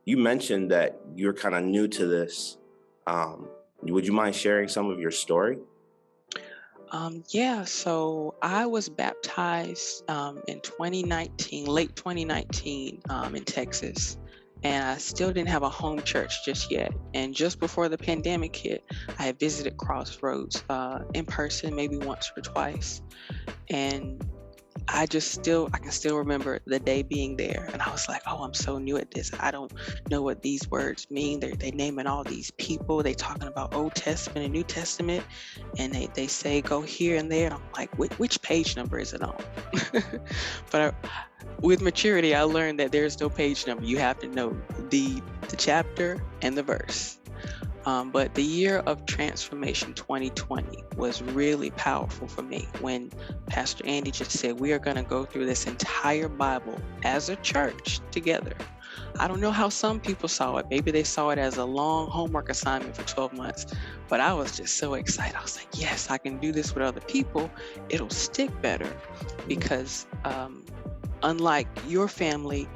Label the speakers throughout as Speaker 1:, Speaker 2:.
Speaker 1: You mentioned that you're kind of new to this. Would you mind sharing some of your story?
Speaker 2: Yeah, so I was baptized in 2019, late 2019, in Texas. And I still didn't have a home church just yet. And just before the pandemic hit, I had visited Crossroads in person maybe once or twice. And I can still remember the day being there. And I was like, oh, I'm so new at this. I don't know what these words mean. They naming all these people. They talking about Old Testament and New Testament. And they say go here and there. And I'm like, which page number is it on? But with maturity, I learned that there's no page number. You have to know the chapter and the verse. But the year of transformation 2020 was really powerful for me when Pastor Andy just said, we are going to go through this entire Bible as a church together. I don't know how some people saw it. Maybe they saw it as a long homework assignment for 12 months, but I was just so excited. I was like, yes, I can do this with other people. It'll stick better because unlike your family,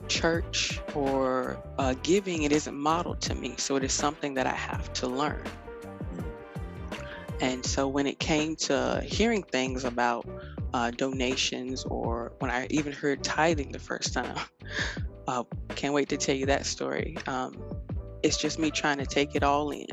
Speaker 2: church or giving, it isn't modeled to me. So it is something that I have to learn. And so when it came to hearing things about donations, or when I even heard tithing the first time, can't wait to tell you that story. It's just me trying to take it all in,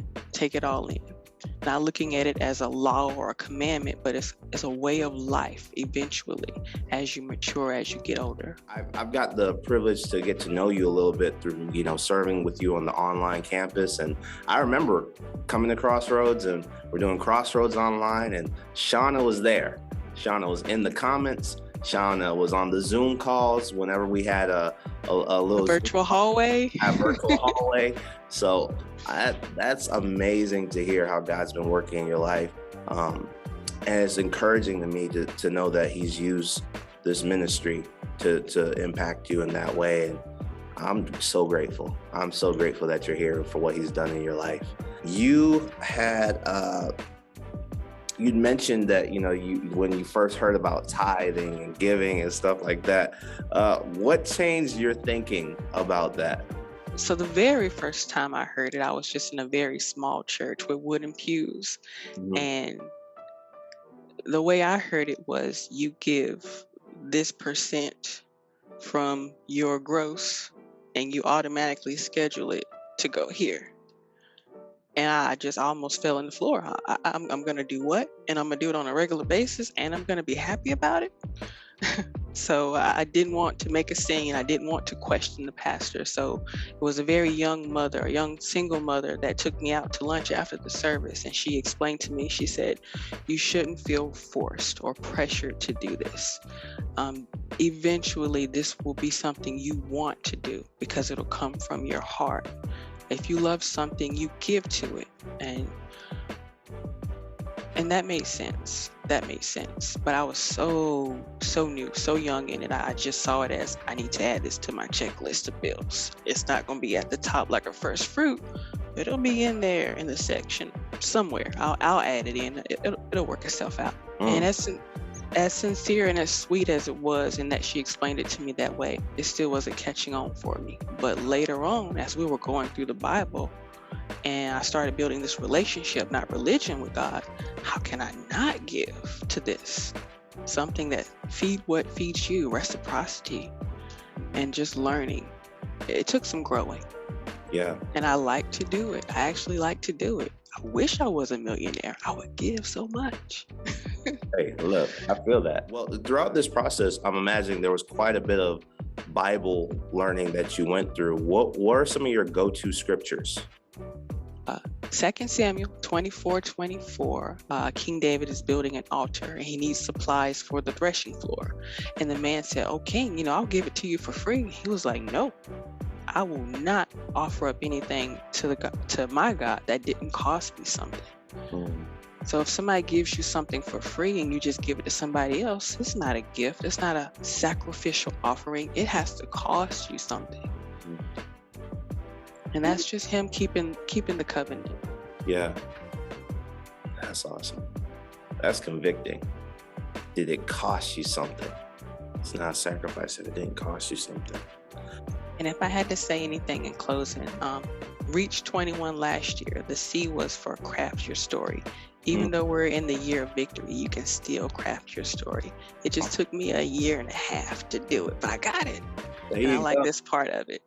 Speaker 2: not looking at it as a law or a commandment, but it's a way of life eventually as you mature, as you get older.
Speaker 1: I've got the privilege to get to know you a little bit through, serving with you on the online campus. And I remember coming to Crossroads, and we're doing Crossroads Online, and Shauna was there. Shauna was in the comments. Shauna was on the Zoom calls whenever we had a little
Speaker 2: virtual hallway.
Speaker 1: A virtual hallway. So that's amazing to hear how God's been working in your life. And it's encouraging to me to know that He's used this ministry to impact you in that way. And I'm so grateful. I'm so grateful that you're here for what He's done in your life. You had you'd mentioned that, when you first heard about tithing and giving and stuff like that, what changed your thinking about that?
Speaker 2: So the very first time I heard it, I was just in a very small church with wooden pews.
Speaker 1: Mhm.
Speaker 2: And the way I heard it was you give this percent from your gross and you automatically schedule it to go here. And I just almost fell on the floor. I'm going to do what? And I'm going to do it on a regular basis, and I'm going to be happy about it. So I didn't want to make a scene. I didn't want to question the pastor. So it was a very young mother, a young single mother, that took me out to lunch after the service. And she explained to me, she said, you shouldn't feel forced or pressured to do this. Eventually, this will be something you want to do because it'll come from your heart. If you love something, you give to it. And that made sense. But I was so new, so young in it. I just saw it as, I need to add this to my checklist of bills. It's not going to be at the top like a first fruit. It'll be in there in the section somewhere. I'll add it in. It'll work itself out. And as sincere and as sweet as it was, and that she explained it to me that way, it still wasn't catching on for me. But later on, as we were going through the Bible, and I started building this relationship, not religion, with God, how can I not give to this? Something that feed what feeds you, reciprocity, and just learning. It took some growing.
Speaker 1: Yeah.
Speaker 2: And I like to do it. I actually like to do it. I wish I was a millionaire. I would give so much.
Speaker 1: Hey, look, I feel that. Well, throughout this process, I'm imagining there was quite a bit of Bible learning that you went through. What were some of your go-to scriptures?
Speaker 2: 2 Samuel 24:24. King David is building an altar and he needs supplies for the threshing floor. And the man said, oh, King, I'll give it to you for free. He was like, no, I will not offer up anything to my God that didn't cost me something. So if somebody gives you something for free and you just give it to somebody else, it's not a gift. It's not a sacrificial offering. It has to cost you something. And that's just him keeping the covenant.
Speaker 1: Yeah. That's awesome. That's convicting. Did it cost you something? It's not a sacrifice if it didn't cost you something.
Speaker 2: And if I had to say anything in closing, reach 21 last year. The C was for craft your story. Even though we're in the year of victory, you can still craft your story. It just took me a year and a half to do it, but I got it.
Speaker 1: There
Speaker 2: And I
Speaker 1: you
Speaker 2: like
Speaker 1: go.
Speaker 2: this part of it.